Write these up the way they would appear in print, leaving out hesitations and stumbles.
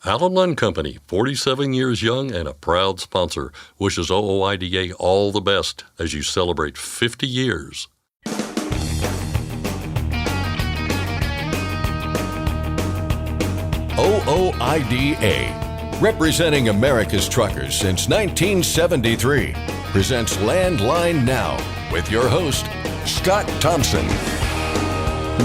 Allen Company, 47 years young and a proud sponsor, wishes OOIDA all the best as you celebrate 50 years. OOIDA, representing America's truckers since 1973, presents Landline Now with your host, Scott Thompson.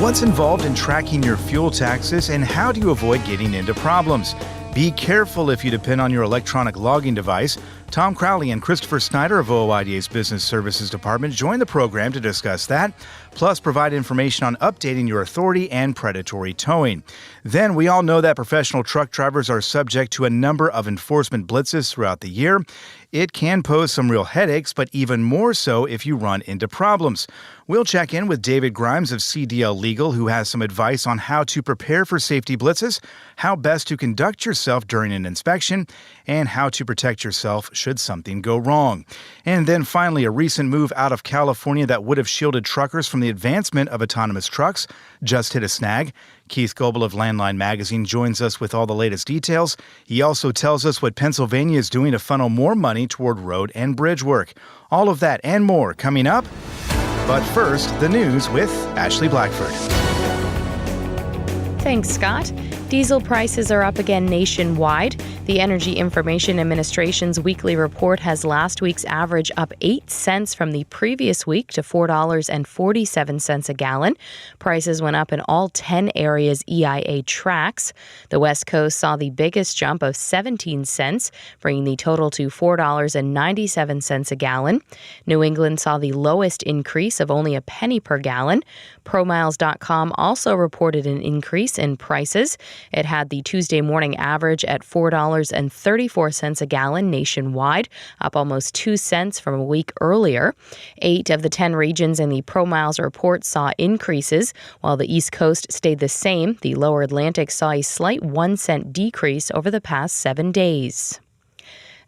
What's involved in tracking your fuel taxes and how do you avoid getting into problems? Be careful if you depend on your electronic logging device. Tom Crowley and Christopher Snyder of OOIDA's Business Services Department join the program to discuss that, plus provide information on updating your authority and predatory towing. Then we all know that professional truck drivers are subject to a number of enforcement blitzes throughout the year. It can pose some real headaches, but even more so if you run into problems. We'll check in with David Grimes of CDL Legal, who has some advice on how to prepare for safety blitzes, how best to conduct yourself during an inspection, and how to protect yourself should something go wrong. And then finally, a recent move out of California that would have shielded truckers from the advancement of autonomous trucks just hit a snag. Keith Goebel of Landline Magazine joins us with all the latest details. He also tells us what Pennsylvania is doing to funnel more money toward road and bridge work. All of that and more coming up. But first, the news with Ashley Blackford. Thanks, Scott. Diesel prices are up again nationwide. The Energy Information Administration's weekly report has last week's average up 8 cents from the previous week to $4.47 a gallon. Prices went up in all 10 areas EIA tracks. The West Coast saw the biggest jump of 17 cents, bringing the total to $4.97 a gallon. New England saw the lowest increase of only a penny per gallon. ProMiles.com also reported an increase in prices. It had the Tuesday morning average at $4.34 a gallon nationwide, up almost 2 cents from a week earlier. 8 of the 10 regions in the ProMiles report saw increases, while the East Coast stayed the same. The Lower Atlantic saw a slight 1 cent decrease over the past 7 days.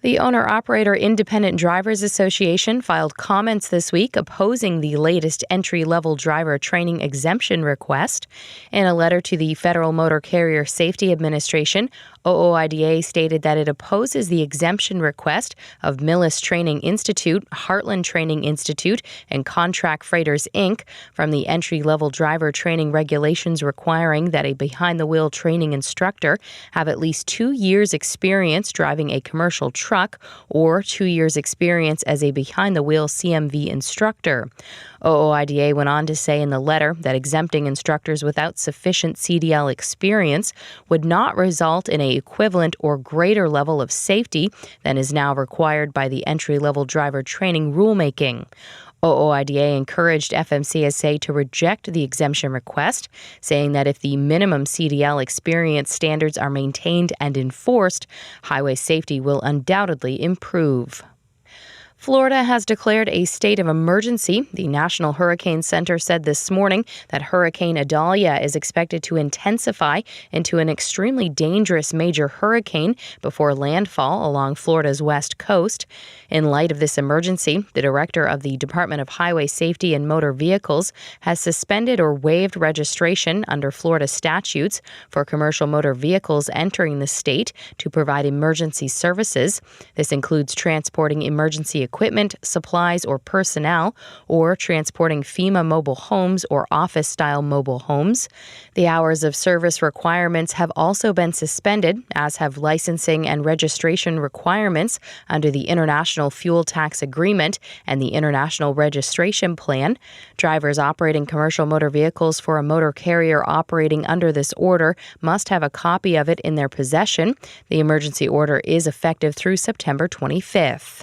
The Owner-Operator Independent Drivers Association filed comments this week opposing the latest entry-level driver training exemption request. In a letter to the Federal Motor Carrier Safety Administration, OOIDA stated that it opposes the exemption request of Millis Training Institute, Heartland Training Institute, and Contract Freighters, Inc. from the entry-level driver training regulations requiring that a behind-the-wheel training instructor have at least 2 years' experience driving a commercial truck or 2 years' experience as a behind-the-wheel CMV instructor. OOIDA went on to say in the letter that exempting instructors without sufficient CDL experience would not result in an equivalent or greater level of safety than is now required by the entry-level driver training rulemaking. OOIDA encouraged FMCSA to reject the exemption request, saying that if the minimum CDL experience standards are maintained and enforced, highway safety will undoubtedly improve. Florida has declared a state of emergency. The National Hurricane Center said this morning that Hurricane Idalia is expected to intensify into an extremely dangerous major hurricane before landfall along Florida's west coast. In light of this emergency, the director of the Department of Highway Safety and Motor Vehicles has suspended or waived registration under Florida statutes for commercial motor vehicles entering the state to provide emergency services. This includes transporting emergency equipment, supplies, or personnel, or transporting FEMA mobile homes or office-style mobile homes. The hours of service requirements have also been suspended, as have licensing and registration requirements under the International Fuel Tax Agreement and the International Registration Plan. Drivers operating commercial motor vehicles for a motor carrier operating under this order must have a copy of it in their possession. The emergency order is effective through September 25th.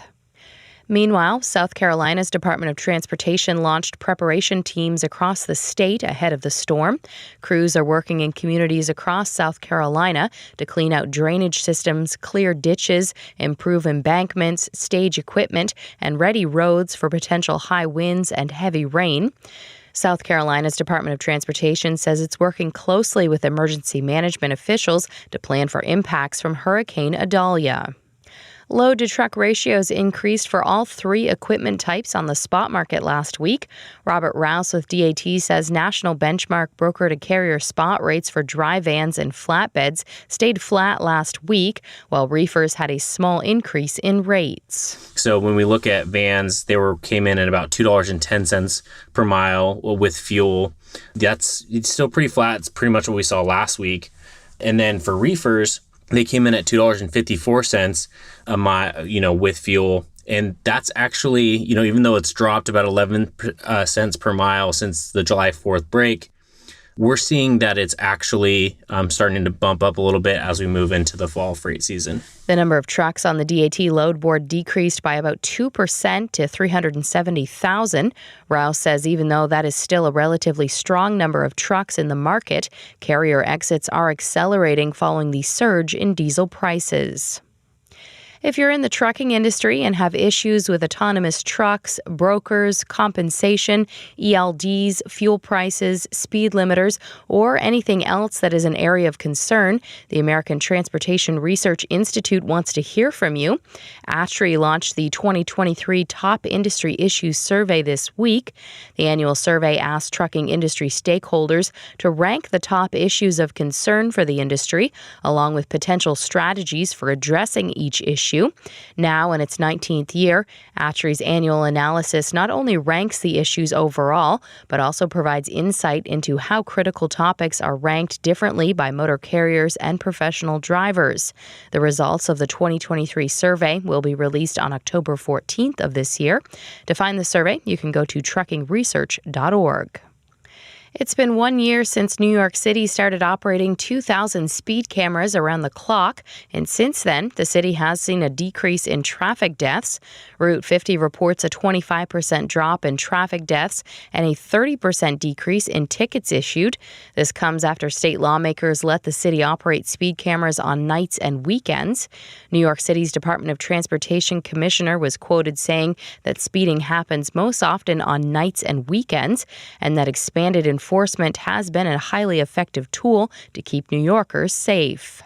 Meanwhile, South Carolina's Department of Transportation launched preparation teams across the state ahead of the storm. Crews are working in communities across South Carolina to clean out drainage systems, clear ditches, improve embankments, stage equipment, and ready roads for potential high winds and heavy rain. South Carolina's Department of Transportation says it's working closely with emergency management officials to plan for impacts from Hurricane Idalia. Load-to-truck ratios increased for all three equipment types on the spot market last week. Robert Rouse with DAT says national benchmark broker-to-carrier spot rates for dry vans and flatbeds stayed flat last week, while reefers had a small increase in rates. So when we look at vans, came in at about $2.10 per mile with fuel. It's still pretty flat. It's pretty much what we saw last week. And then for reefers, they came in at $2.54 a mile, with fuel. And that's actually, even though it's dropped about 11 cents per mile since the July 4th break, we're seeing that it's actually starting to bump up a little bit as we move into the fall freight season. The number of trucks on the DAT load board decreased by about 2% to 370,000. Rouse says even though that is still a relatively strong number of trucks in the market, carrier exits are accelerating following the surge in diesel prices. If you're in the trucking industry and have issues with autonomous trucks, brokers, compensation, ELDs, fuel prices, speed limiters, or anything else that is an area of concern, the American Transportation Research Institute wants to hear from you. ATRI launched the 2023 Top Industry Issues Survey this week. The annual survey asked trucking industry stakeholders to rank the top issues of concern for the industry, along with potential strategies for addressing each issue. Now, in its 19th year, ATRI's annual analysis not only ranks the issues overall, but also provides insight into how critical topics are ranked differently by motor carriers and professional drivers. The results of the 2023 survey will be released on October 14th of this year. To find the survey, you can go to truckingresearch.org. It's been 1 year since New York City started operating 2,000 speed cameras around the clock, and since then, the city has seen a decrease in traffic deaths. Route 50 reports a 25% drop in traffic deaths and a 30% decrease in tickets issued. This comes after state lawmakers let the city operate speed cameras on nights and weekends. New York City's Department of Transportation commissioner was quoted saying that speeding happens most often on nights and weekends, and that expanded enforcement has been a highly effective tool to keep New Yorkers safe.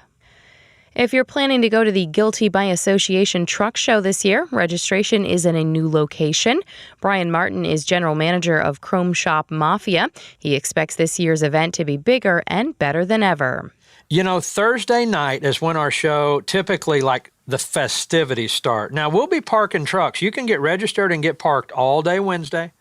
If you're planning to go to the Guilty by Association Truck Show this year, registration is in a new location. Brian Martin is general manager of Chrome Shop Mafia. He expects this year's event to be bigger and better than ever. Thursday night is when our show, typically like the festivities start. Now, we'll be parking trucks. You can get registered and get parked all day Wednesday,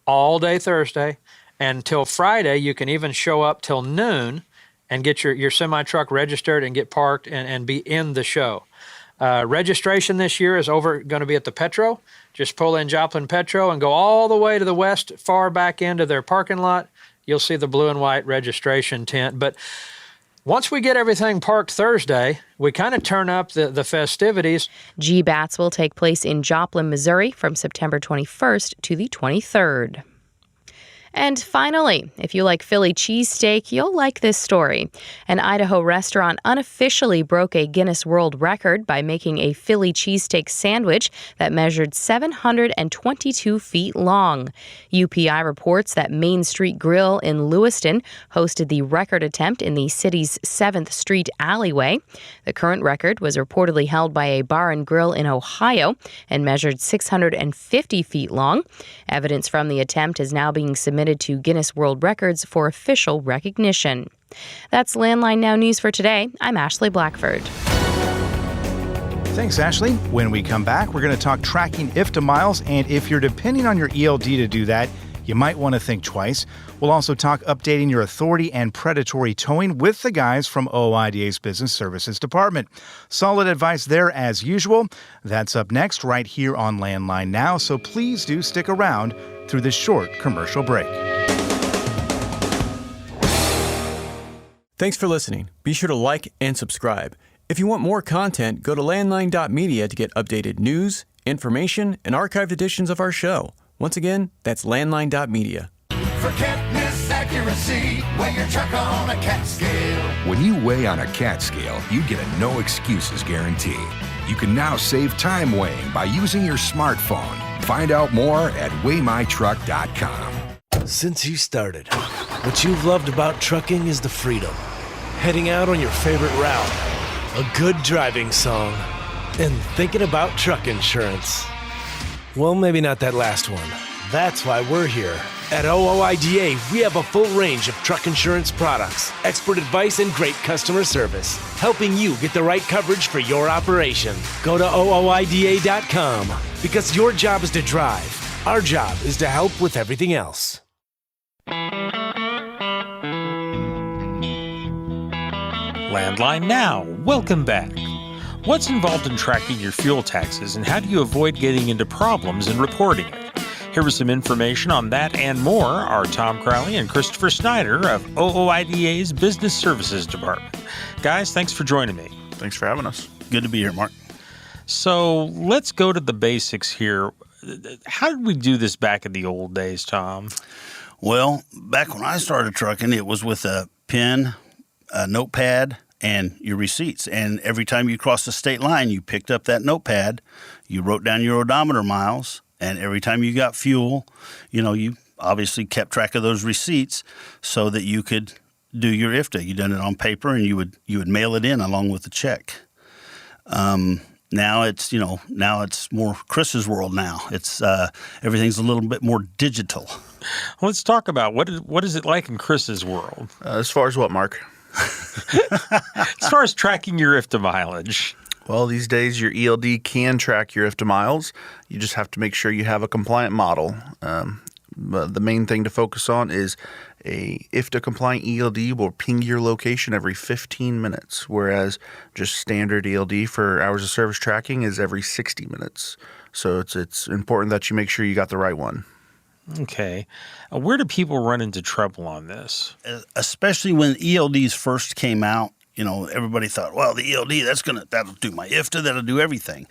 all day Thursday, and till Friday. You can even show up till noon and get your semi-truck registered and get parked and be in the show. Registration this year is going to be at the Petro. Just pull in Joplin Petro and go all the way to the west, far back into their parking lot. You'll see the blue and white registration tent. But once we get everything parked Thursday, we kind of turn up the festivities. GBATS will take place in Joplin, Missouri from September 21st to the 23rd. And finally, if you like Philly cheesesteak, you'll like this story. An Idaho restaurant unofficially broke a Guinness World Record by making a Philly cheesesteak sandwich that measured 722 feet long. UPI reports that Main Street Grill in Lewiston hosted the record attempt in the city's 7th Street alleyway. The current record was reportedly held by a bar and grill in Ohio and measured 650 feet long. Evidence from the attempt is now being submitted to Guinness World Records for official recognition. That's Landline Now News for today. I'm Ashley Blackford. Thanks, Ashley. When we come back, we're going to talk tracking IFTA miles, and if you're depending on your ELD to do that, you might want to think twice. We'll also talk updating your authority and predatory towing with the guys from OIDA's Business Services Department. Solid advice there as usual. That's up next right here on Landline Now, so please do stick around through this short commercial break. Thanks for listening. Be sure to like and subscribe. If you want more content, go to landline.media to get updated news, information, and archived editions of our show. Once again, that's landline.media. Forget accuracy, weigh your truck on a cat scale. When you weigh on a cat scale, you get a no excuses guarantee. You can now save time weighing by using your smartphone. Find out more at weightmytruck.com. Since you started, what you've loved about trucking is the freedom. Heading out on your favorite route, a good driving song, And thinking about truck insurance. Well, maybe not that last one. That's why we're here. At OOIDA, we have a full range of truck insurance products, expert advice, and great customer service, helping you get the right coverage for your operation. Go to OOIDA.com because your job is to drive. Our job is to help with everything else. Landline Now, welcome back. What's involved in tracking your fuel taxes and how do you avoid getting into problems in reporting it? Here is some information on that and more are Tom Crowley and Christopher Snyder of OOIDA's Business Services Department. Guys, thanks for joining me. Thanks for having us. Good to be here, Mark. So let's go to the basics here. How did we do this back in the old days, Tom? Well, back when I started trucking, it was with a pen, a notepad, and your receipts. And every time you crossed the state line, you picked up that notepad, you wrote down your odometer miles, and every time you got fuel, you obviously kept track of those receipts so that you could do your IFTA. You done it on paper, and you would mail it in along with the check. Now it's more Chris's world now. It's everything's a little bit more digital. Let's talk about what is it like in Chris's world? As far as what, Mark? As far as tracking your IFTA mileage. Well, these days your ELD can track your IFTA miles. You just have to make sure you have a compliant model. But the main thing to focus on is a IFTA compliant ELD will ping your location every 15 minutes, whereas just standard ELD for hours of service tracking is every 60 minutes. So it's important that you make sure you got the right one. Okay. Where do people run into trouble on this? Especially when ELDs first came out. Everybody thought, well, the ELD, that'll do my IFTA, that'll do everything.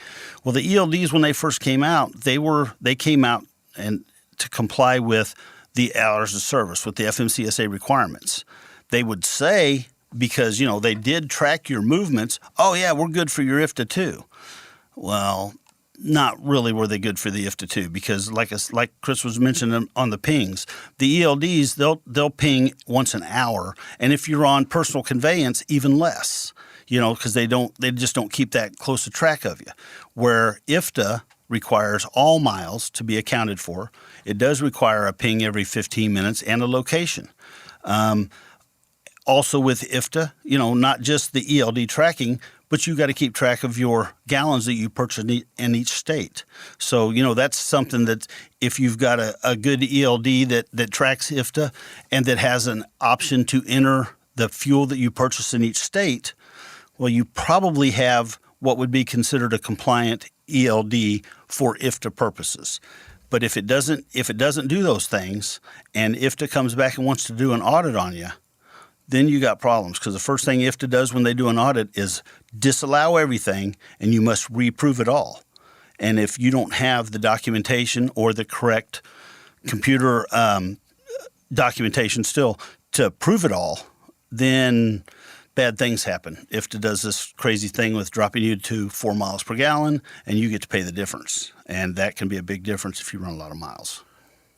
Well, the ELDs, when they first came out, they came out and to comply with the hours of service, with the FMCSA requirements. They would say, because, they did track your movements, oh, yeah, we're good for your IFTA too. Well, not really were they good for the IFTA too, because like Chris was mentioning on the pings, the ELDs, they'll ping once an hour, and if you're on personal conveyance, even less, because they just don't keep that close a track of you. Where IFTA requires all miles to be accounted for, it does require a ping every 15 minutes and a location. Also with IFTA, not just the ELD tracking, but you got to keep track of your gallons that you purchase in each state. So, that's something that if you've got a good ELD that tracks IFTA and that has an option to enter the fuel that you purchase in each state, well, you probably have what would be considered a compliant ELD for IFTA purposes. But if it doesn't do those things and IFTA comes back and wants to do an audit on you, then you got problems, because the first thing IFTA does when they do an audit is disallow everything, and you must reprove it all. And if you don't have the documentation or the correct computer documentation still to prove it all, then bad things happen. IFTA does this crazy thing with dropping you to 4 miles per gallon, and you get to pay the difference. And that can be a big difference if you run a lot of miles.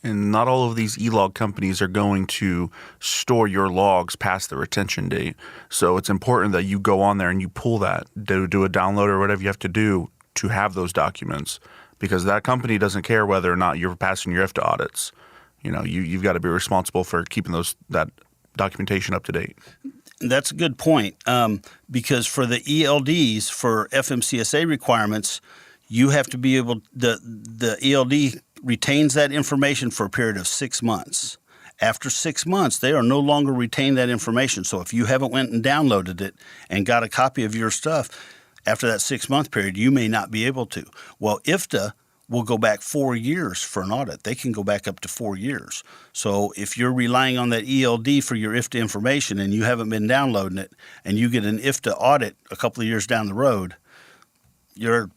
And not all of these e-log companies are going to store your logs past the retention date. So it's important that you go on there and you pull that, do a download or whatever you have to do to have those documents, because that company doesn't care whether or not you're passing your IFTA audits. You've got to be responsible for keeping that documentation up to date. That's a good point, because for the ELDs, for FMCSA requirements, you have to be able – the ELD retains that information for a period of 6 months. After 6 months, they are no longer retain that information. So if you haven't went and downloaded it and got a copy of your stuff after that 6-month period, you may not be able to. Well, IFTA will go back 4 years for an audit. They can go back up to 4 years. So if you're relying on that ELD for your IFTA information and you haven't been downloading it and you get an IFTA audit a couple of years down the road, your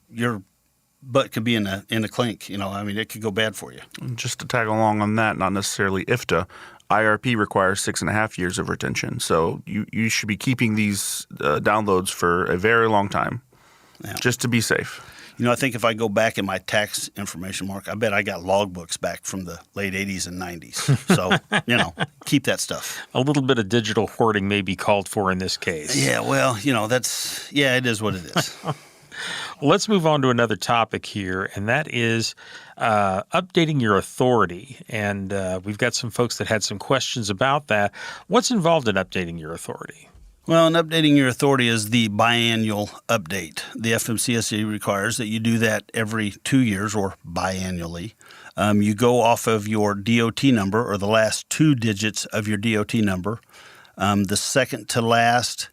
butt could be in a clink. It could go bad for you. Just to tag along on that, not necessarily IFTA, IRP requires 6.5 years of retention. So you should be keeping these downloads for a very long time, just to be safe. I think if I go back in my tax information, Mark, I bet I got logbooks back from the late 80s and 90s. So, keep that stuff. A little bit of digital hoarding may be called for in this case. Yeah, well, it is what it is. Well, let's move on to another topic here, and that is updating your authority. And we've got some folks that had some questions about that. What's involved in updating your authority? Well, and updating your authority is the biannual update. The FMCSA requires that you do that every 2 years or biannually. You go off of your DOT number or the last 2 digits of your DOT number. The second to last,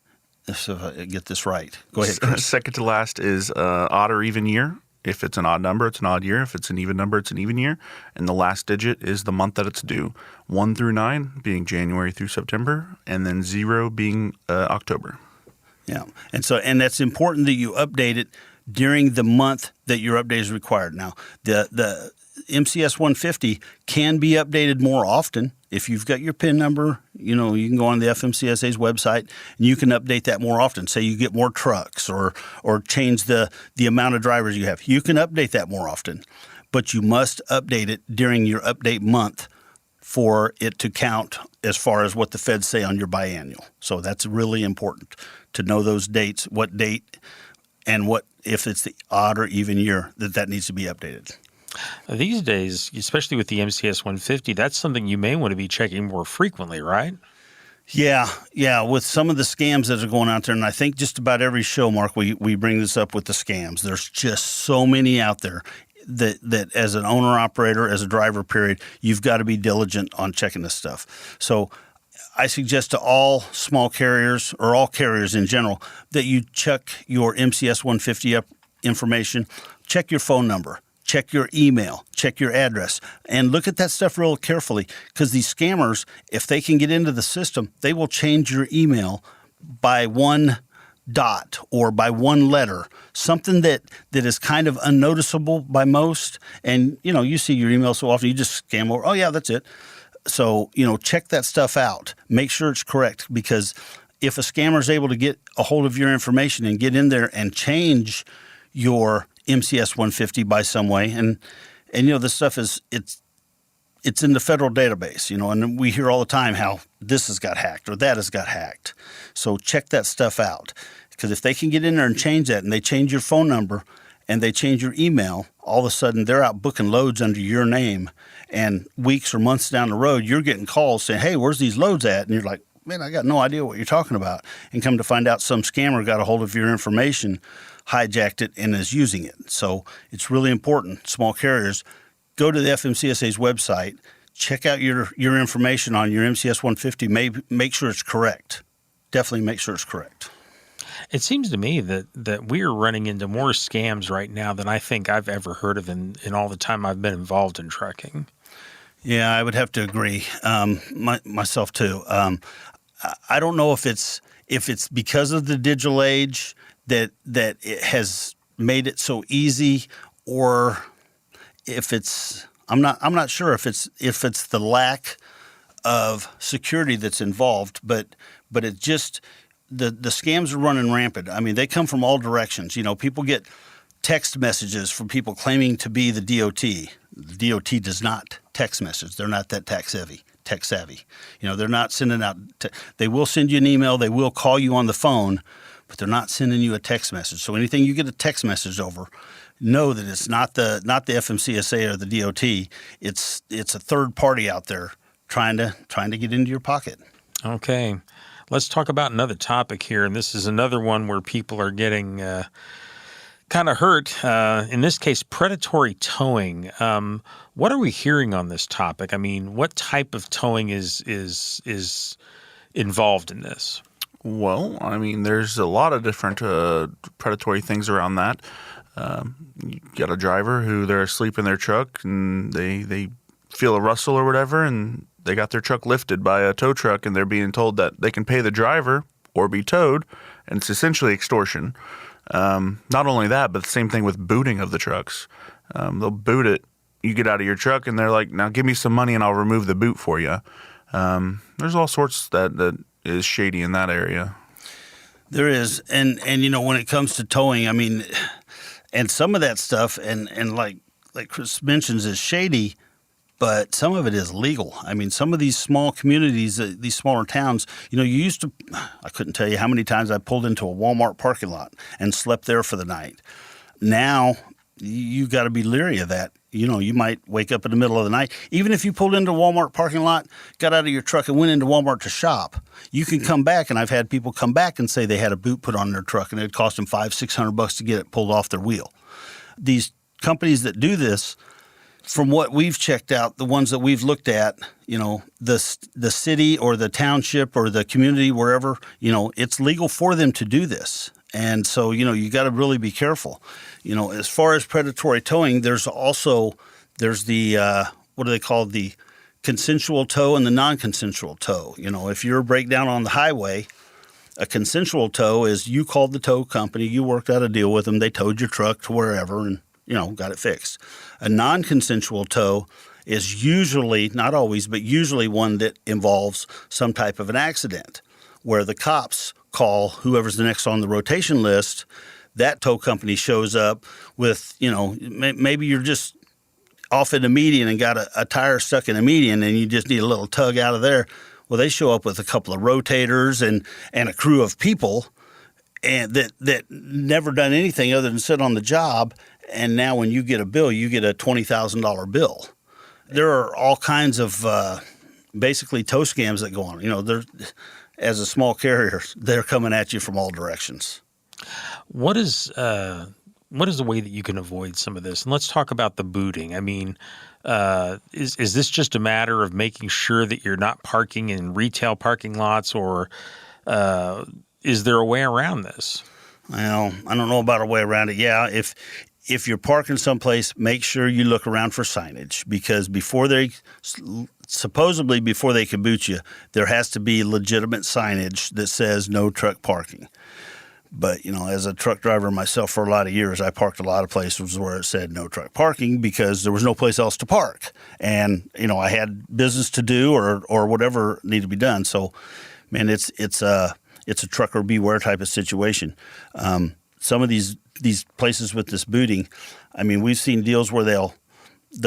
if I get this right, go ahead, Chris. Second to last is odd or even year. If it's an odd number, it's an odd year. If it's an even number, it's an even year. And the last digit is the month that it's due. 1 through 9 being January through September, and then 0 being October. Yeah, and that's important that you update it during the month that your update is required. Now, the MCS 150 can be updated more often. If you've got your PIN number, you can go on the FMCSA's website and you can update that more often. Say you get more trucks or change the amount of drivers you have. You can update that more often, but you must update it during your update month for it to count as far as what the feds say on your biannual. So that's really important to know those dates, what date and what if it's the odd or even year that needs to be updated. These days, especially with the MCS 150, that's something you may want to be checking more frequently, right? Yeah. With some of the scams that are going out there, and I think just about every show, Mark, we bring this up with the scams. There's just so many out there that as an owner-operator, as a driver, period, you've got to be diligent on checking this stuff. So I suggest to all small carriers or all carriers in general that you check your MCS 150 information, check your phone number, check your email, check your address, and look at that stuff real carefully because these scammers, if they can get into the system, they will change your email by one dot or by one letter, something that is kind of unnoticeable by most. And, you see your email so often, you just scan over, oh, yeah, that's it. So, check that stuff out. Make sure it's correct because if a scammer is able to get a hold of your information and get in there and change your MCS 150 by some way, and this stuff it's in the federal database, and we hear all the time how this has got hacked or that has got hacked. So check that stuff out because if they can get in there and change that and they change your phone number and they change your email, all of a sudden they're out booking loads under your name, and weeks or months down the road you're getting calls saying, hey, where's these loads at? And you're like, man, I got no idea what you're talking about. And come to find out some scammer got a hold of your information, hijacked it, and is using it. So it's really important, small carriers, go to the FMCSA's website, check out your information on your MCS 150, make sure it's correct. Definitely make sure it's correct. It seems to me that we're running into more scams right now than I think I've ever heard of in all the time I've been involved in trucking. Yeah, I would have to agree. Myself too. I don't know if it's because of the digital age that it has made it so easy, or if it's I'm not sure if it's the lack of security that's involved, but it just the scams are running rampant. I mean, they come from all directions. People get text messages from people claiming to be the DOT. The DOT does not text message. They're not that tech savvy. They're not sending out. They will send you an email. They will call you on the phone, but they're not sending you a text message. So anything you get a text message over, know that it's not the FMCSA or the DOT. It's a third party out there trying to get into your pocket. Okay, let's talk about another topic here, and this is another one where people are getting kind of hurt. In this case, predatory towing. What are we hearing on this topic? I mean, what type of towing is involved in this? Well, I mean, there's a lot of different predatory things around that. You got a driver who they're asleep in their truck and they feel a rustle or whatever, and they got their truck lifted by a tow truck, and they're being told that they can pay the driver or be towed, and it's essentially extortion. Not only that, but the same thing with booting of the trucks. They'll boot it. You get out of your truck, and they're like, now give me some money and I'll remove the boot for you. There's all sorts that is shady in that area. There is. And when it comes to towing, I mean, and some of that stuff, and like Chris mentions, is shady, but some of it is legal. I mean, some of these small communities, these smaller towns, you used to, I couldn't tell you how many times I pulled into a Walmart parking lot and slept there for the night. Now you got to be leery of that. You might wake up in the middle of the night. Even if you pulled into a Walmart parking lot, got out of your truck and went into Walmart to shop, you can come back. And I've had people come back and say they had a boot put on their truck and it cost them $500-$600 to get it pulled off their wheel. These companies that do this, from what we've checked out, the ones that we've looked at, the city or the township or the community, wherever, it's legal for them to do this. And so, you got to really be careful. As far as predatory towing, there's the, what do they call the consensual tow and the non-consensual tow. If you're a breakdown on the highway, a consensual tow is you called the tow company, you worked out a deal with them, they towed your truck to wherever and, got it fixed. A non-consensual tow is usually, not always, but usually one that involves some type of an accident where the cops call whoever's the next on the rotation list. That tow company shows up with, maybe you're just off in the median and got a tire stuck in a median and you just need a little tug out of there. Well, they show up with a couple of rotators and a crew of people and that never done anything other than sit on the job. And now when you get a bill, you get a $20,000 bill. There are all kinds of basically tow scams that go on. As a small carrier, they're coming at you from all directions. What is the way that you can avoid some of this? And let's talk about the booting. I mean, is this just a matter of making sure that you're not parking in retail parking lots, or is there a way around this? Well, I don't know about a way around it. Yeah, if you're parking someplace, make sure you look around for signage, because before they can boot you, there has to be legitimate signage that says no truck parking. But, as a truck driver myself for a lot of years, I parked a lot of places where it said no truck parking because there was no place else to park. And, I had business to do or whatever needed to be done. So, man, it's a trucker beware type of situation. Some of these places with this booting, I mean, we've seen deals where they'll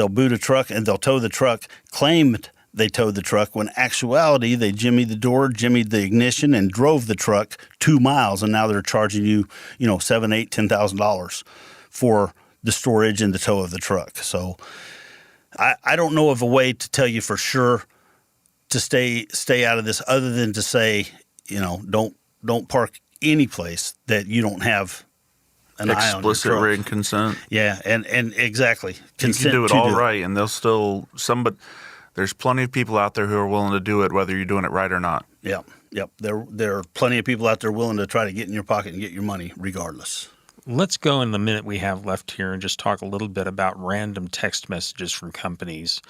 boot a truck and they'll tow the truck, claimed they towed the truck, when actuality they jimmied the door, jimmied the ignition, and drove the truck 2 miles, and now they're charging you, $7,000, $8,000, $10,000 for the storage and the tow of the truck. So I don't know of a way to tell you for sure to stay out of this, other than to say, don't park any place that you don't have an eye on your explicit truck. written consent. Yeah, and exactly. Consent. You can do it all right, and they'll still there's plenty of people out there who are willing to do it, whether you're doing it right or not. Yep. There are plenty of people out there willing to try to get in your pocket and get your money regardless. Let's go in the minute we have left here and just talk a little bit about random text messages from companies,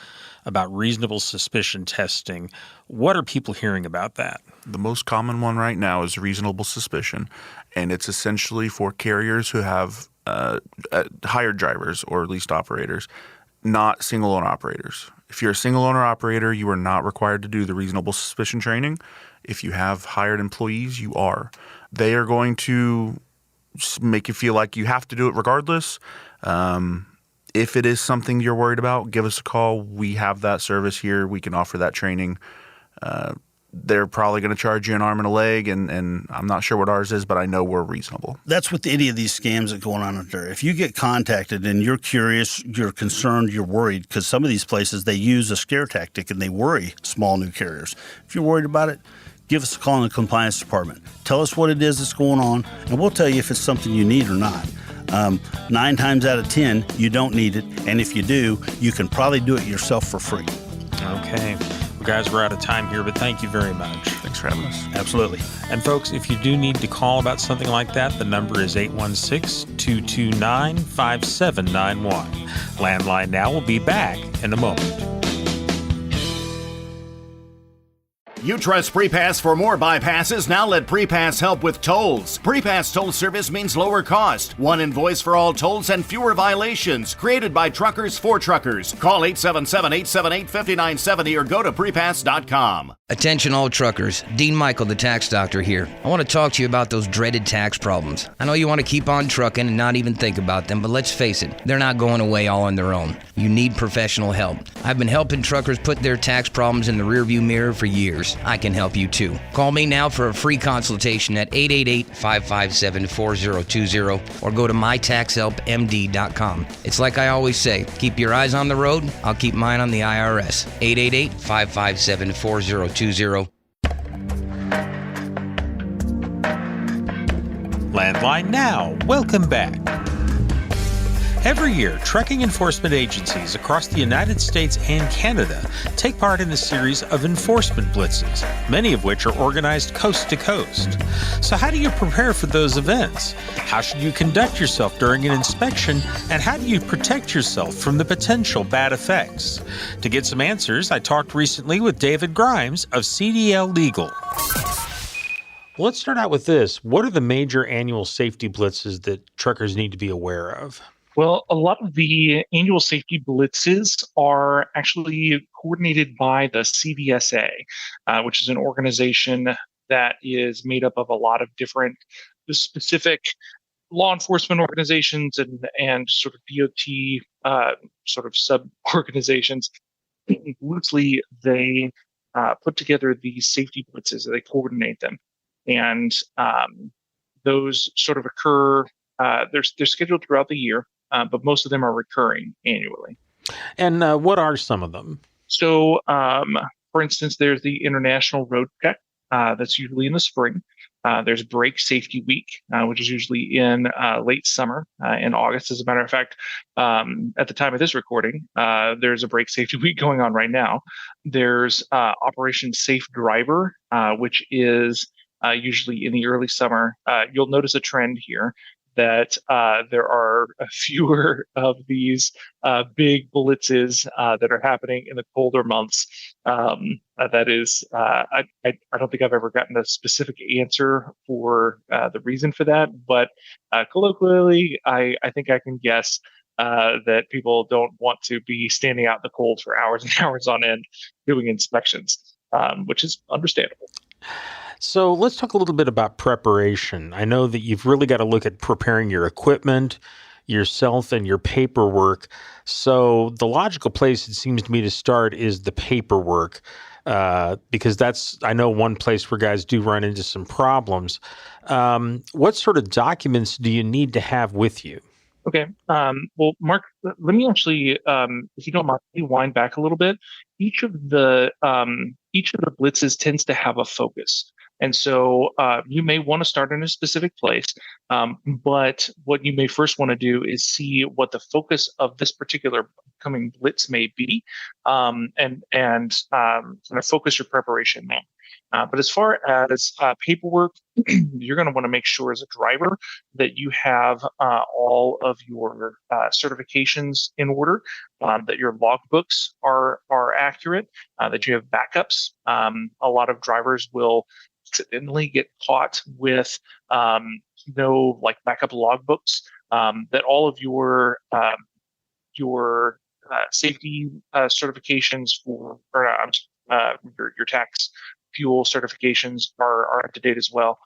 about reasonable suspicion testing. What are people hearing about that? The most common one right now is reasonable suspicion, and it's essentially for carriers who have hired drivers or leased operators, not single-owner operators. If you're a single-owner operator, you are not required to do the reasonable suspicion training. If you have hired employees, you are. They are going to make you feel like you have to do it regardless. If it is something you're worried about, give us a call. We have that service here. We can offer that training. They're probably going to charge you an arm and a leg, and I'm not sure what ours is, but I know we're reasonable. That's with any of these scams that are going on out there. If you get contacted and you're curious, you're concerned, you're worried, because some of these places, they use a scare tactic and they worry small new carriers. If you're worried about it, give us a call in the compliance department. Tell us what it is that's going on, and we'll tell you if it's something you need or not. 9 times out of 10, you don't need it, and if you do, you can probably do it yourself for free. Okay. Well, guys, we're out of time here, but thank you very much. Thanks for having us. Absolutely. And folks, if you do need to call about something like that, the number is 816-229-5791. Landline Now will be back in a moment. You trust PrePass for more bypasses? Now let PrePass help with tolls. PrePass toll service means lower cost, one invoice for all tolls, and fewer violations. Created by truckers for truckers. Call 877-878-5970 or go to prepass.com. Attention all truckers, Dean Michael, the tax doctor here. I want to talk to you about those dreaded tax problems. I know you want to keep on trucking and not even think about them, but let's face it, they're not going away all on their own. You need professional help. I've been helping truckers put their tax problems in the rearview mirror for years. truckers, I can help you too. Call me now for a free consultation at 888-557-4020 or go to mytaxhelpmd.com. It's like I always say, keep your eyes on the road, I'll keep mine on the IRS. 888-557-4020. Landline Now. Welcome back. Every year, trucking enforcement agencies across the United States and Canada take part in a series of enforcement blitzes, many of which are organized coast to coast. So how do you prepare for those events? How should you conduct yourself during an inspection? And how do you protect yourself from the potential bad effects? To get some answers, I talked recently with David Grimes of CDL Legal. Let's start out with this. What are the major annual safety blitzes that truckers need to be aware of? Well, a lot of the annual safety blitzes are actually coordinated by the CVSA, which is an organization that is made up of a lot of different specific law enforcement organizations and sort of DOT sort of sub-organizations. Loosely, they put together these safety blitzes, they coordinate them. And those sort of occur, they're scheduled throughout the year. But most of them are recurring annually. And what are some of them? So, for instance, there's the International Road Check. That's usually in the spring. There's Brake Safety Week, which is usually in late summer, in August. As a matter of fact, at the time of this recording, there's a Brake Safety Week going on right now. There's Operation Safe Driver, which is usually in the early summer. You'll notice a trend here that there are fewer of these big blitzes that are happening in the colder months. That is, I don't think I've ever gotten a specific answer for the reason for that, but colloquially, I think I can guess that people don't want to be standing out in the cold for hours and hours on end doing inspections, which is understandable. So let's talk a little bit about preparation. I know that you've really got to look at preparing your equipment, yourself, and your paperwork. So the logical place, it seems to me, to start is the paperwork, because that's, I know, one place where guys do run into some problems. What sort of documents do you need to have with you? Okay. Well, Mark, let me actually, if you don't mind, wind back a little bit. Each of the blitzes tends to have a focus. And so you may want to start in a specific place, but what you may first want to do is see what the focus of this particular coming blitz may be, and kind of focus your preparation there. But as far as paperwork, you're going to want to make sure as a driver that you have all of your certifications in order, that your logbooks are accurate, that you have backups. A lot of drivers will accidentally get caught with no backup logbooks, that all of your safety certifications for your tax fuel certifications are up to date as well.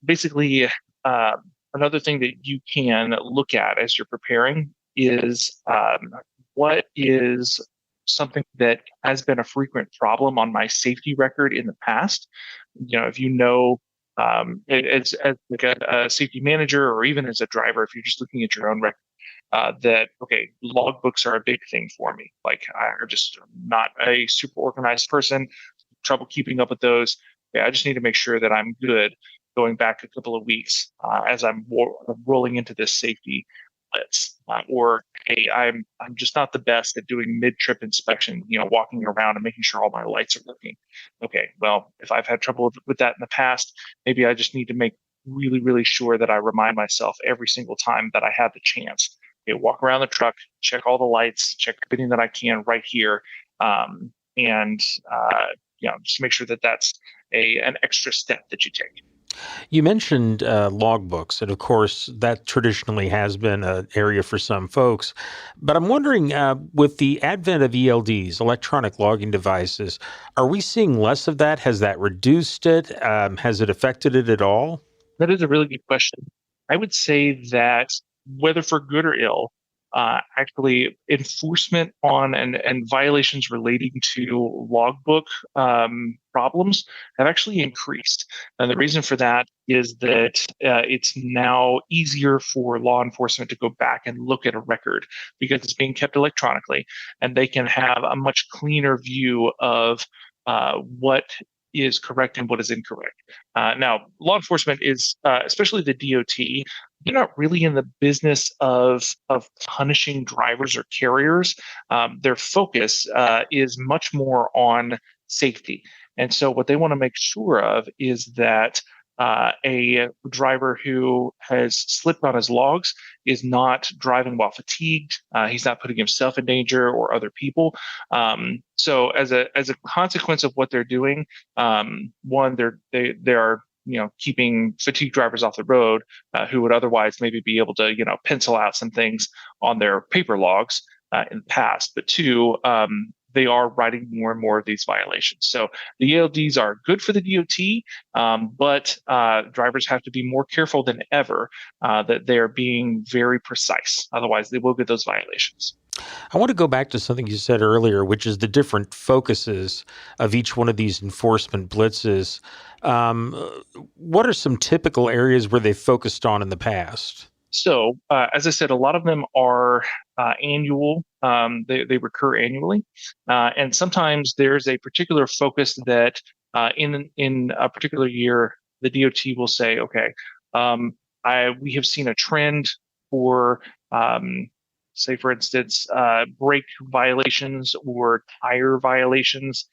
Basically, another thing that you can look at as you're preparing is what is something that has been a frequent problem on my safety record in the past. If as like a safety manager, or even as a driver, if you're just looking at your own record, that, okay, logbooks are a big thing for me. I'm just not a super organized person, trouble keeping up with those. I just need to make sure that I'm good going back a couple of weeks as I'm rolling into this safety blitz. Or, hey, I'm just not the best at doing mid-trip inspection, walking around and making sure all my lights are working. Okay, well, if I've had trouble with that in the past, maybe I just need to make really, really sure that I remind myself every single time that I have the chance. Okay, walk around the truck, check all the lights, check everything that I can right here, and just make sure that that's an extra step that you take. You mentioned logbooks, and of course, that traditionally has been an area for some folks. But I'm wondering, with the advent of ELDs, electronic logging devices, are we seeing less of that? Has that reduced it? Has it affected it at all? That is a really good question. I would say that whether for good or ill, actually enforcement on and violations relating to logbook problems have actually increased. And the reason for that is that it's now easier for law enforcement to go back and look at a record because it's being kept electronically, and they can have a much cleaner view of what is correct and what is incorrect. Now, law enforcement is, especially the DOT, they're not really in the business of punishing drivers or carriers. Their focus is much more on safety. And so what they want to make sure of is that a driver who has slipped on his logs is not driving while fatigued. He's not putting himself in danger or other people. So as a consequence of what they're doing, one, they are keeping fatigued drivers off the road who would otherwise maybe be able to pencil out some things on their paper logs in the past. But two, they are writing more and more of these violations. So the ELDs are good for the DOT, but drivers have to be more careful than ever that they are being very precise. Otherwise, they will get those violations. I want to go back to something you said earlier, which is the different focuses of each one of these enforcement blitzes. What are some typical areas where they focused on in the past? So, as I said, a lot of them are annual. They recur annually, and sometimes there's a particular focus that in a particular year, the DOT will say, okay, we have seen a trend for, say, for instance, brake violations or tire violations.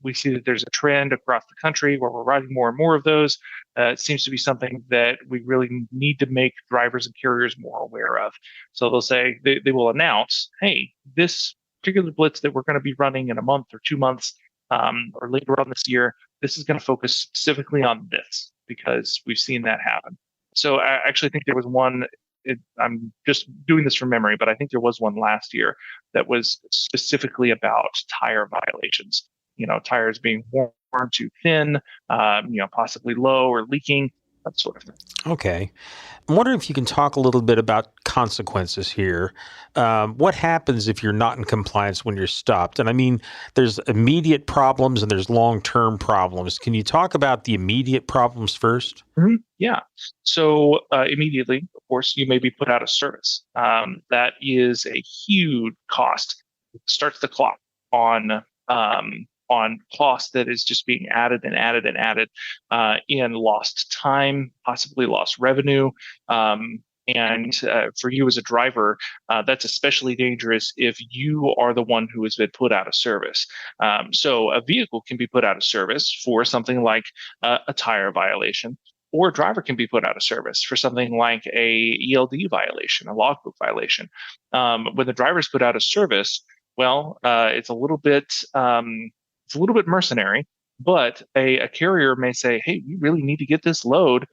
We see that there's a trend across the country where we're writing more and more of those. It seems to be something that we really need to make drivers and carriers more aware of. So they'll say, they will announce, hey, this particular blitz that we're going to be running in a month or 2 months or later on this year, this is going to focus specifically on this because we've seen that happen. So I actually think there was one, I'm just doing this from memory, but I think there was one last year that was specifically about tire violations. Tires being worn too thin, possibly low or leaking, that sort of thing. Okay. I'm wondering if you can talk a little bit about consequences here. What happens if you're not in compliance when you're stopped? And I mean, there's immediate problems and there's long-term problems. Can you talk about the immediate problems first? Mm-hmm. Yeah. So immediately, of course, you may be put out of service. That is a huge cost. It starts the clock on cost that is just being added and added and added in lost time, possibly lost revenue. And for you as a driver, that's especially dangerous if you are the one who has been put out of service. So a vehicle can be put out of service for something like a tire violation, or a driver can be put out of service for something like a ELD violation, a logbook violation. When the driver's put out of service, well, it's a little bit mercenary, but a carrier may say, hey, we really need to get this load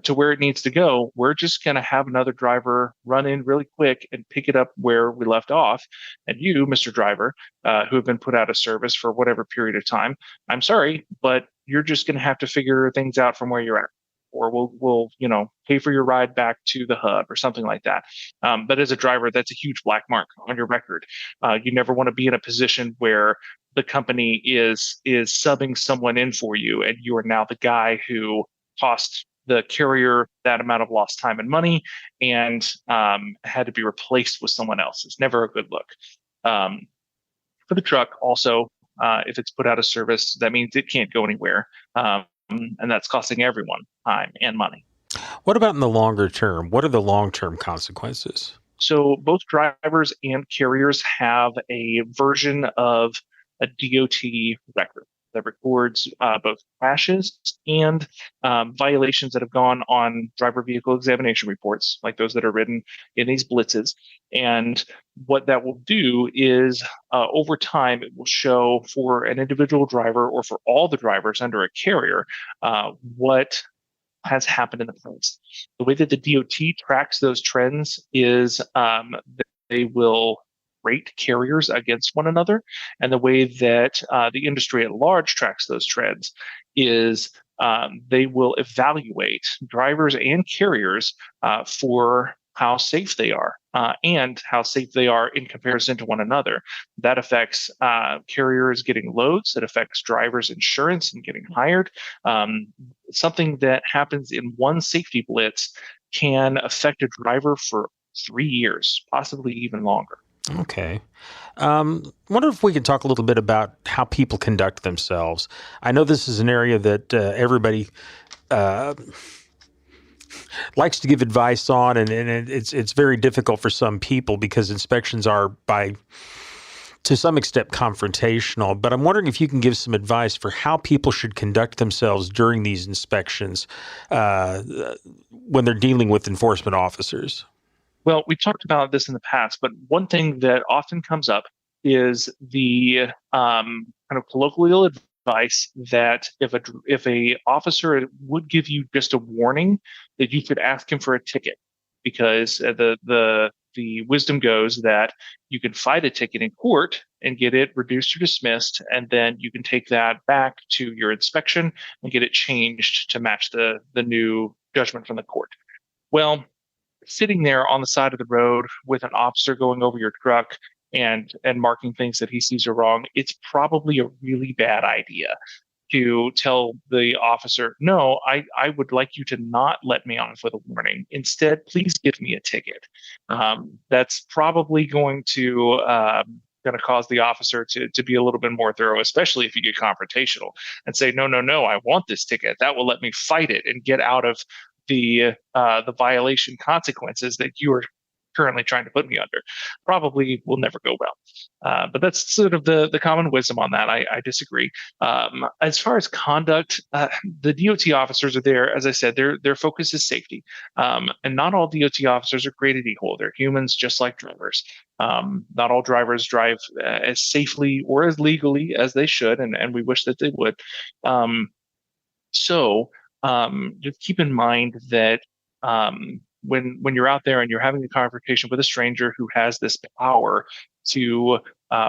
to where it needs to go. We're just going to have another driver run in really quick and pick it up where we left off. And you, Mr. Driver, who have been put out of service for whatever period of time, I'm sorry, but you're just going to have to figure things out from where you're at. Or we'll pay for your ride back to the hub or something like that. But as a driver, that's a huge black mark on your record. You never want to be in a position where the company is subbing someone in for you, and you are now the guy who cost the carrier that amount of lost time and money and had to be replaced with someone else. It's never a good look. For the truck, also, if it's put out of service, that means it can't go anywhere. And that's costing everyone time and money. What about in the longer term? What are the long-term consequences? So both drivers and carriers have a version of a DOT record that records both crashes and violations that have gone on driver vehicle examination reports, like those that are written in these blitzes. And what that will do is over time, it will show for an individual driver or for all the drivers under a carrier what has happened in the past. The way that the DOT tracks those trends is they will rate carriers against one another. And the way that the industry at large tracks those trends is they will evaluate drivers and carriers for how safe they are and how safe they are in comparison to one another. That affects carriers getting loads. It affects drivers' insurance and getting hired. Something that happens in one safety blitz can affect a driver for 3 years, possibly even longer. Okay. Wonder if we could talk a little bit about how people conduct themselves. I know this is an area that everybody likes to give advice on, and it's very difficult for some people because inspections are to some extent confrontational. But I'm wondering if you can give some advice for how people should conduct themselves during these inspections when they're dealing with enforcement officers. Well, we talked about this in the past, but one thing that often comes up is the kind of colloquial advice that if a officer would give you just a warning, that you could ask him for a ticket, because the wisdom goes that you can fight a ticket in court and get it reduced or dismissed, and then you can take that back to your inspection and get it changed to match the new judgment from the court. Well, sitting there on the side of the road with an officer going over your truck and marking things that he sees are wrong, it's probably a really bad idea to tell the officer, no, I would like you to not let me off with a warning. Instead, please give me a ticket. That's probably going to cause the officer to be a little bit more thorough, especially if you get confrontational and say, no, I want this ticket. That will let me fight it and get out of the violation consequences that you are currently trying to put me under. Probably will never go well. But that's sort of the common wisdom on that. I disagree. As far as conduct, the DOT officers are there. As I said, their focus is safety. And not all DOT officers are created equal. They're humans just like drivers. Not all drivers drive as safely or as legally as they should, and we wish that they would. So just keep in mind that when you're out there and you're having a confrontation with a stranger who has this power to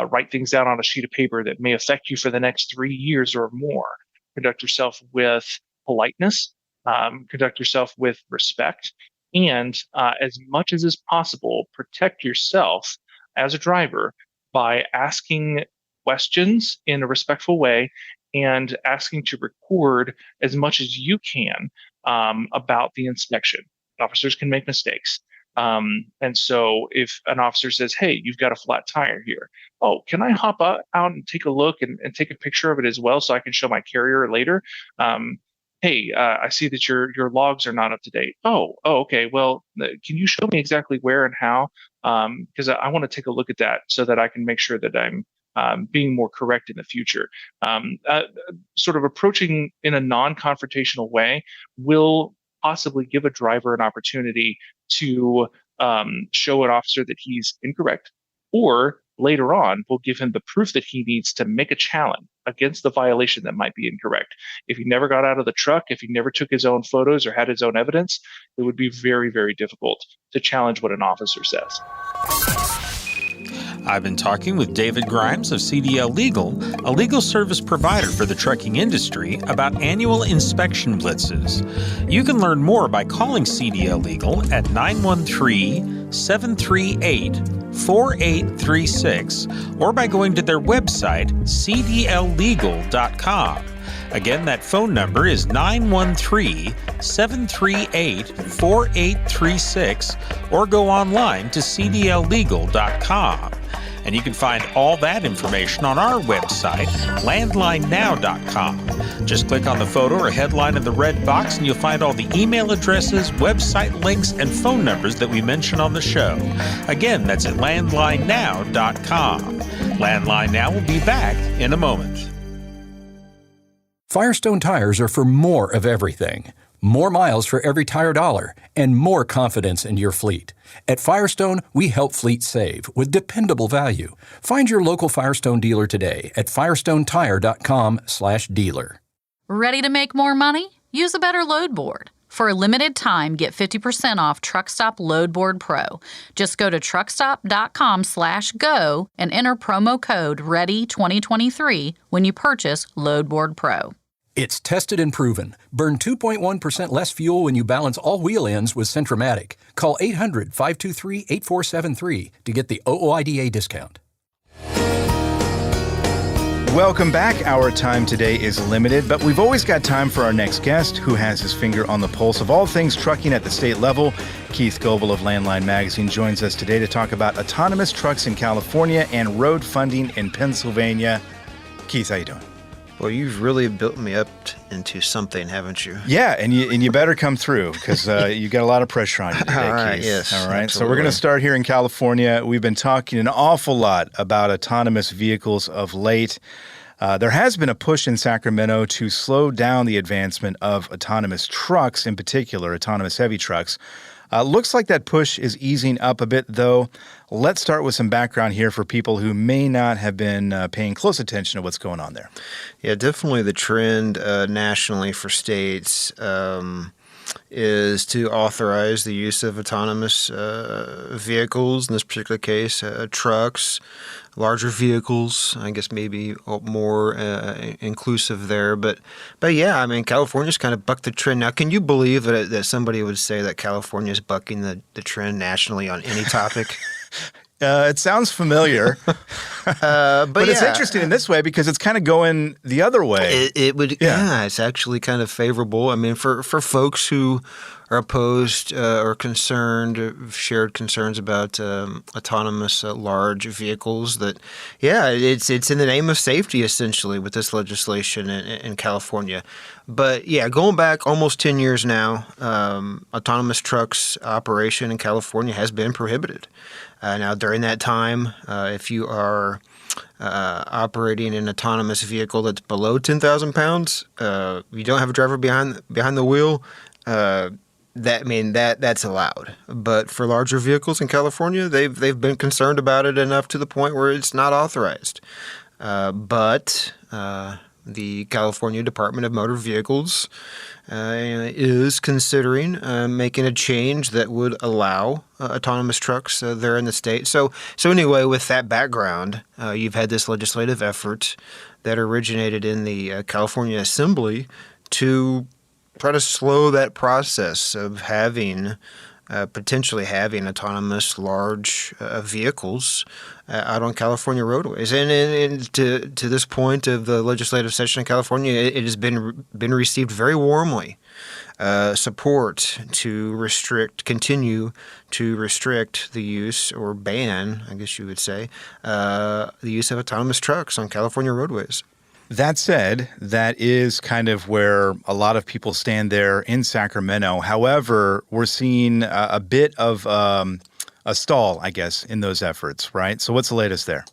write things down on a sheet of paper that may affect you for the next 3 years or more, conduct yourself with politeness, conduct yourself with respect, and as much as is possible, protect yourself as a driver by asking questions in a respectful way and asking to record as much as you can about the inspection. Officers can make mistakes. And so if an officer says, hey, you've got a flat tire here. Oh, can I hop out and take a look and take a picture of it as well so I can show my carrier later? Hey, I see that your logs are not up to date. Oh, okay. Well, can you show me exactly where and how? Because I want to take a look at that so that I can make sure that I'm being more correct in the future. Sort of approaching in a non-confrontational way will possibly give a driver an opportunity to show an officer that he's incorrect, or later on will give him the proof that he needs to make a challenge against the violation that might be incorrect. If he never got out of the truck, if he never took his own photos or had his own evidence, it would be very, very difficult to challenge what an officer says. I've been talking with David Grimes of CDL Legal, a legal service provider for the trucking industry, about annual inspection blitzes. You can learn more by calling CDL Legal at 913-738-4836 or by going to their website, cdllegal.com. Again, that phone number is 913-738-4836 or go online to cdllegal.com. And you can find all that information on our website, landlinenow.com. Just click on the photo or headline in the red box and you'll find all the email addresses, website links, and phone numbers that we mention on the show. Again, that's at landlinenow.com. Landline Now will be back in a moment. Firestone tires are for more of everything. More miles for every tire dollar, and more confidence in your fleet. At Firestone, we help fleets save with dependable value. Find your local Firestone dealer today at firestonetire.com/dealer. Ready to make more money? Use a better load board. For a limited time, get 50% off Truckstop Load Board Pro. Just go to truckstop.com/go and enter promo code READY2023 when you purchase Load Board Pro. It's tested and proven. Burn 2.1% less fuel when you balance all wheel ends with Centramatic. Call 800-523-8473 to get the OOIDA discount. Welcome back. Our time today is limited, but we've always got time for our next guest who has his finger on the pulse of all things trucking at the state level. Keith Goebel of Landline Magazine joins us today to talk about autonomous trucks in California and road funding in Pennsylvania. Keith, how you doing? Well, you've really built me up into something, haven't you? Yeah, and you better come through because you got a lot of pressure on you today, All right, Keith. yes. All right, Absolutely. so we're going to start here in California. We've been talking an awful lot about autonomous vehicles of late. There has been a push in Sacramento to slow down the advancement of autonomous trucks, in particular, autonomous heavy trucks. Looks like that push is easing up a bit, though. Let's start with some background here for people who may not have been paying close attention to what's going on there. Yeah, definitely the trend nationally for states is to authorize the use of autonomous vehicles, in this particular case, trucks, larger vehicles, I guess maybe more inclusive there. But yeah, I mean, California's kind of bucked the trend. Now, can you believe that somebody would say that California is bucking the trend nationally on any topic? It sounds familiar, but it's interesting in this way because it's kind of going the other way. It would, yeah, it's actually kind of favorable. I mean, for folks who are opposed or concerned, or shared concerns about autonomous large vehicles, that, yeah, it's in the name of safety, essentially, with this legislation in California. But, yeah, going back almost 10 years now, autonomous trucks operation in California has been prohibited. Now, during that time, if you are operating an autonomous vehicle that's below 10,000 pounds, you don't have a driver behind the wheel, that's allowed. But for larger vehicles in California, they've been concerned about it enough to the point where it's not authorized. But the California Department of Motor Vehicles is considering making a change that would allow autonomous trucks there in the state. So anyway, with that background, you've had this legislative effort that originated in the California Assembly to try to slow that process of potentially having autonomous large vehicles out on California roadways. And to this point of the legislative session in California, it has been received very warmly. Support to continue to restrict the use, or ban, I guess you would say, the use of autonomous trucks on California roadways. That said, that is kind of where a lot of people stand there in Sacramento. However, we're seeing a bit of a stall, I guess, in those efforts, right? So what's the latest there?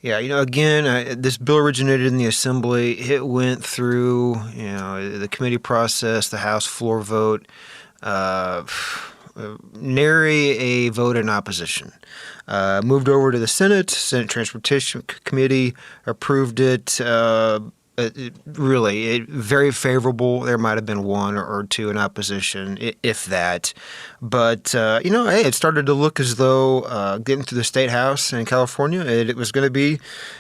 Yeah, again, this bill originated in the Assembly. It went through, the committee process, the House floor vote, nary a vote in opposition. Moved over to the Senate Transportation Committee, approved it. Really, very favorable. There might have been one or two in opposition, if that. But, hey, it started to look as though getting through the State House in California, it was going to be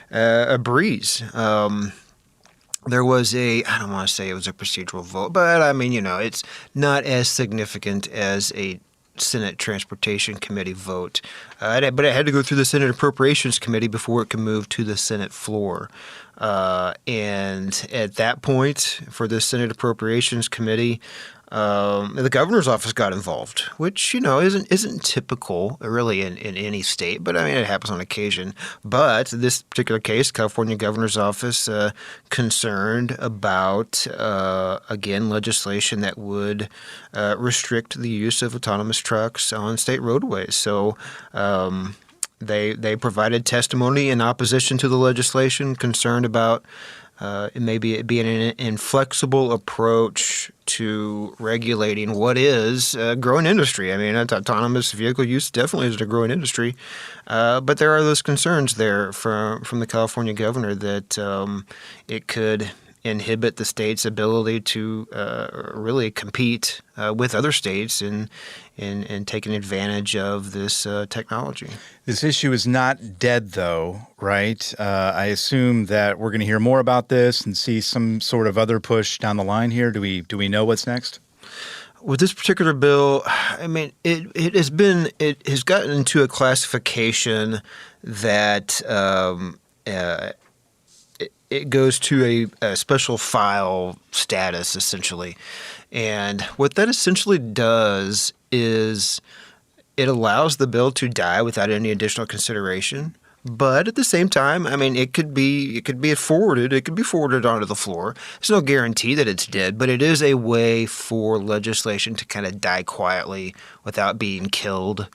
a breeze. There was I don't want to say it was a procedural vote, but, I mean, it's not as significant as a Senate Transportation Committee vote. But it had to go through the Senate Appropriations Committee before it could move to the Senate floor. And at that point, for the Senate Appropriations Committee, the governor's office got involved, which, isn't typical really in any state, but I mean, it happens on occasion. But in this particular case, California governor's office concerned about, again, legislation that would restrict the use of autonomous trucks on state roadways. So they provided testimony in opposition to the legislation, concerned about maybe it being an inflexible approach to regulating what is a growing industry. I mean, autonomous vehicle use definitely is a growing industry, but there are those concerns there from the California governor that it could inhibit the state's ability to really compete with other states in taking advantage of this technology. This issue is not dead, though, right? I assume that we're going to hear more about this and see some sort of other push down the line here. Do we know what's next? With this particular bill, I mean, it has gotten into a classification that it goes to a special file status, essentially. And what that essentially does is it allows the bill to die without any additional consideration. But at the same time, I mean, it could be forwarded. It could be forwarded onto the floor. There's no guarantee that it's dead, but it is a way for legislation to kind of die quietly without being killed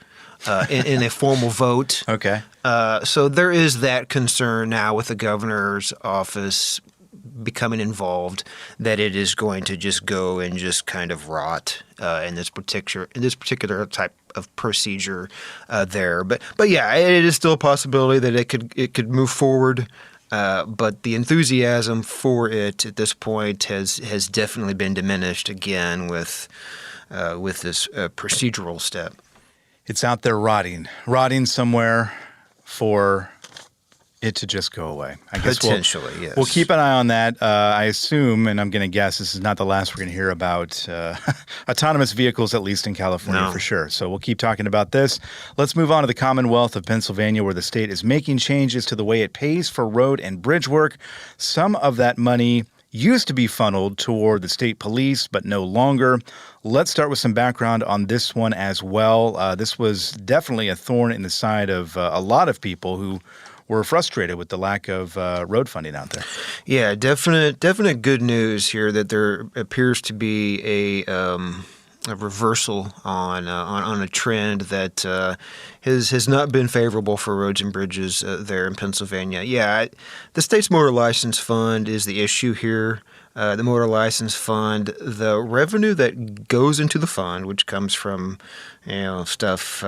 in a formal vote. Okay. So there is that concern now with the governor's office becoming involved that it is going to just go and just kind of rot in this particular type of procedure there. But yeah, it is still a possibility that it could move forward. But the enthusiasm for it at this point has definitely been diminished again with this procedural step. It's out there rotting somewhere for it to just go away. I guess potentially, yes. We'll keep an eye on that. I assume, and I'm going to guess, this is not the last we're going to hear about autonomous vehicles, at least in California, for sure. So we'll keep talking about this. Let's move on to the Commonwealth of Pennsylvania, where the state is making changes to the way it pays for road and bridge work. Some of that money used to be funneled toward the state police, but no longer. Let's start with some background on this one as well. This was definitely a thorn in the side of a lot of people who were frustrated with the lack of road funding out there. Yeah, definite good news here that there appears to be a reversal on a trend that has not been favorable for roads and bridges there in Pennsylvania. Yeah, the state's motor license fund is the issue here. The motor license fund, the revenue that goes into the fund, which comes from stuff,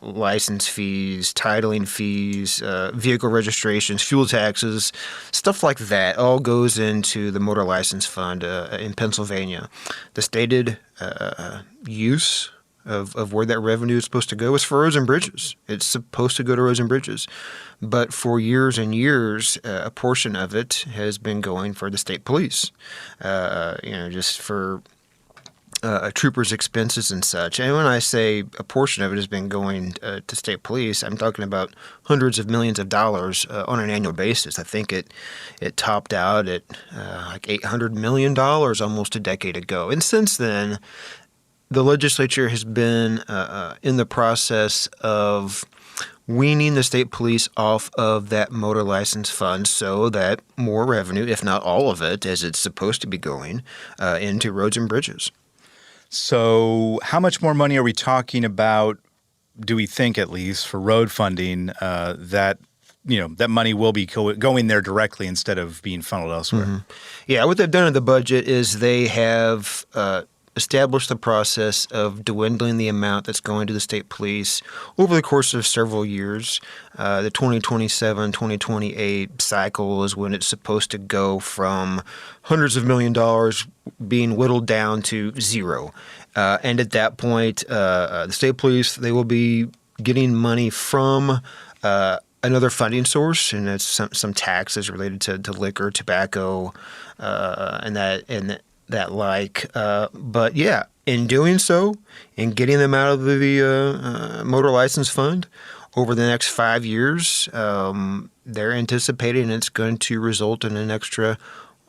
license fees, titling fees, vehicle registrations, fuel taxes, stuff like that, all goes into the motor license fund in Pennsylvania. The stated use of where that revenue is supposed to go is for roads and bridges. It's supposed to go to roads and bridges. But for years and years, a portion of it has been going for the state police, just for troopers' expenses and such. And when I say a portion of it has been going to state police, I'm talking about hundreds of millions of dollars on an annual basis. I think it topped out at like $800 million almost a decade ago. And since then, the legislature has been in the process of weaning the state police off of that motor license fund so that more revenue, if not all of it, as it's supposed to be going, into roads and bridges. So how much more money are we talking about, do we think at least, for road funding that money will be going there directly instead of being funneled elsewhere? Mm-hmm. Yeah, what they've done in the budget is they have established the process of dwindling the amount that's going to the state police over the course of several years. The 2027-2028 cycle is when it's supposed to go from hundreds of $millions being whittled down to zero. And at that point, the state police, they will be getting money from another funding source, and that's some taxes related to liquor, tobacco, and that like. But yeah, in doing so, in getting them out of the motor license fund over the next 5 years, they're anticipating it's going to result in an additional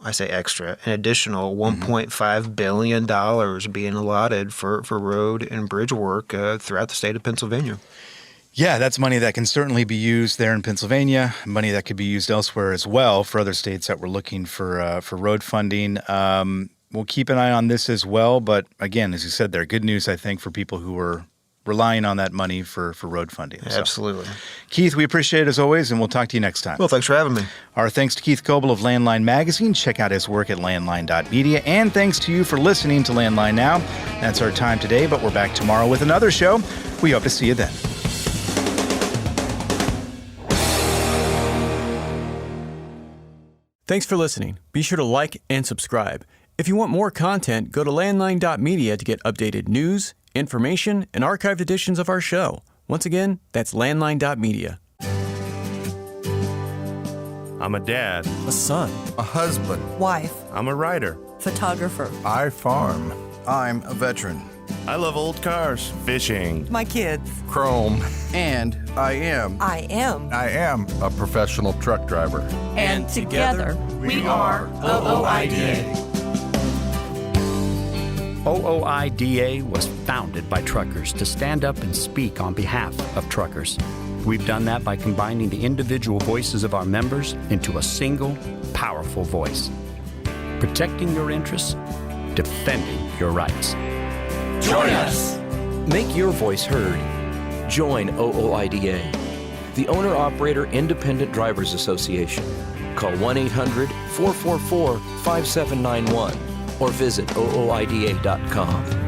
$1.5 billion being allotted for road and bridge work throughout the state of Pennsylvania. Yeah, that's money that can certainly be used there in Pennsylvania, money that could be used elsewhere as well for other states that were looking for road funding. We'll keep an eye on this as well. But again, as you said there, good news, I think, for people who were relying on that money for road funding. Absolutely. So, Keith, we appreciate it as always, and we'll talk to you next time. Well, thanks for having me. Our thanks to Keith Coble of Landline Magazine. Check out his work at landline.media. And thanks to you for listening to Landline Now. That's our time today, but we're back tomorrow with another show. We hope to see you then. Thanks for listening. Be sure to like and subscribe. If you want more content, go to landline.media to get updated news, information, and archived editions of our show. Once again, that's landline.media. I'm a dad, a son, a husband, wife, I'm a writer, photographer. I farm. I'm a veteran. I love old cars, fishing, my kids, chrome, and I am a professional truck driver. And together we are OOIDA. OOIDA was founded by truckers to stand up and speak on behalf of truckers. We've done that by combining the individual voices of our members into a single, powerful voice. Protecting your interests, defending your rights. Join us! Make your voice heard. Join OOIDA, the Owner-Operator Independent Drivers Association. Call 1-800-444-5791 or visit OOIDA.com.